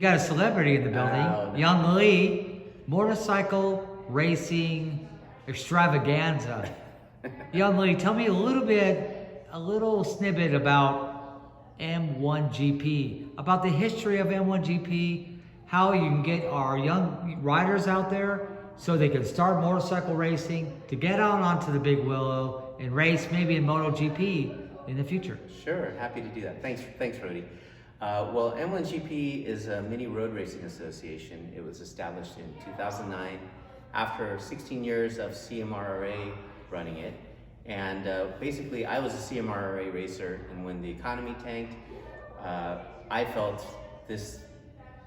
You got a celebrity in the building. Oh, no. Young Lee, motorcycle racing extravaganza. Young Lee, tell me a little snippet about M1GP, about the history of M1GP, how you can get our young riders out there so they can start motorcycle racing, to get out onto the Big Willow and race maybe in MotoGP in the future. Sure, happy to do that. Thanks, Rody. Well, M1GP is a mini road racing association. It was established in 2009 after 16 years of CMRRA running it. And basically, I was a CMRRA racer, and when the economy tanked, I felt this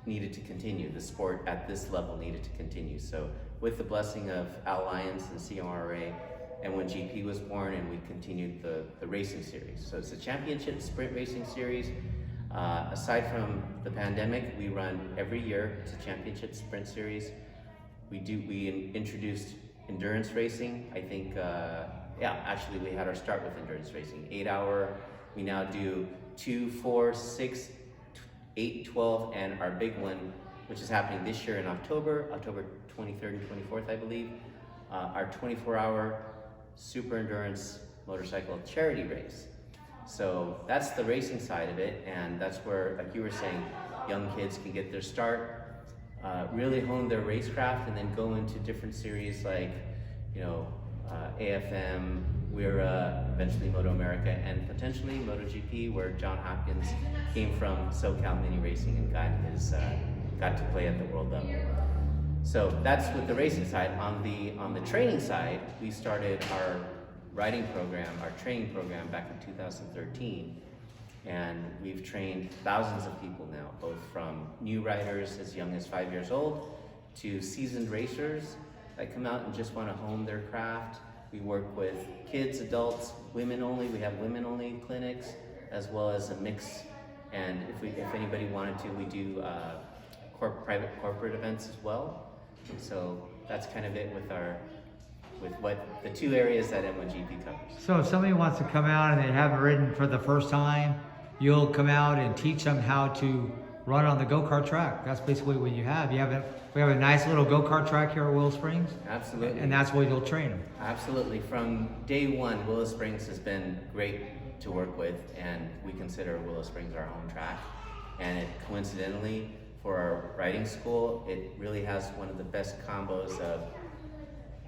needed to continue. The sport at this level needed to continue. So with the blessing of Al Lyons and CMRRA, M1GP was born, and we continued the racing series. So it's a championship sprint racing series. Aside from the pandemic, we run every year. It's a championship sprint series. We introduced endurance racing. I think, actually we had our start with endurance racing. 8 hour, we now do 2, 4, 6, 8, 12, and our big one, which is happening this year in October 23rd and 24th, I believe, our 24-hour super endurance motorcycle charity race. So that's the racing side of it, and that's where, like you were saying, young kids can get their start, really hone their racecraft, and then go into different series like, AFM, WIRA, eventually Moto America, and potentially MotoGP, where John Hopkins came from SoCal Mini Racing and got to play at the World level. So that's with the racing side. On the training side, we started our riding program, our training program back in 2013, and we've trained thousands of people now, both from new riders as young as 5 years old to seasoned racers that come out and just want to hone their craft. We work with kids, adults, women only. We have women only clinics, as well as a mix. And if anybody wanted to, we do private corporate events as well. So that's kind of it with what the two areas that M1GP covers. So if somebody wants to come out and they haven't ridden for the first time, you'll come out and teach them how to run on the go-kart track. That's basically what you have. We have a nice little go-kart track here at Willow Springs. Absolutely. And that's where you'll train them. Absolutely. From day one, Willow Springs has been great to work with, and we consider Willow Springs our home track. And it coincidentally, for our riding school, it really has one of the best combos of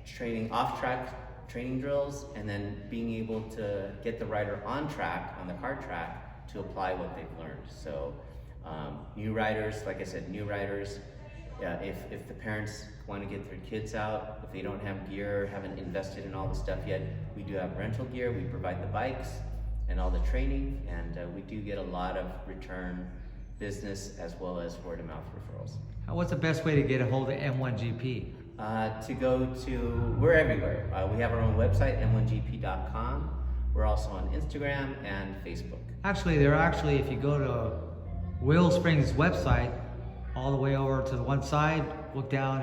training off-track training drills, and then being able to get the rider on track, on the kart track, to apply what they've learned. So new riders, like I said, if the parents want to get their kids out, if they don't have gear, haven't invested in all the stuff yet, we do have rental gear. We provide the bikes and all the training, and we do get a lot of return business as well as word-of-mouth referrals. What's the best way to get a hold of M1GP? We're everywhere. We have our own website, M1GP.com. We're also on Instagram and Facebook. Actually, if you go to Willow Springs website, all the way over to the one side, look down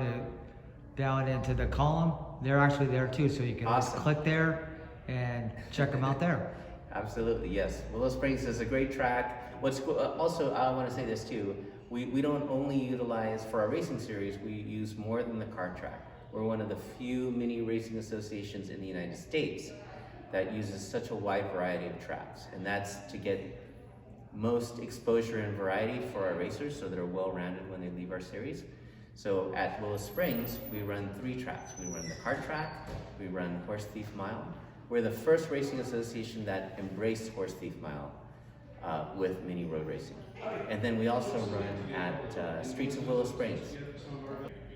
into the column, they're actually there too, so you can just click there and check them out there. Absolutely, yes. Willow Springs is a great track. Also, I want to say this too, we don't only utilize, for our racing series, we use more than the kart track. We're one of the few mini racing associations in the United States that uses such a wide variety of tracks, and that's to get most exposure and variety for our racers so they're well-rounded when they leave our series. So at Willow Springs, we run 3 tracks. We run the kart track, we run Horse Thief Mile. We're the first racing association that embraced Horse Thief Mile with mini road racing. And then we also run at Streets of Willow Springs.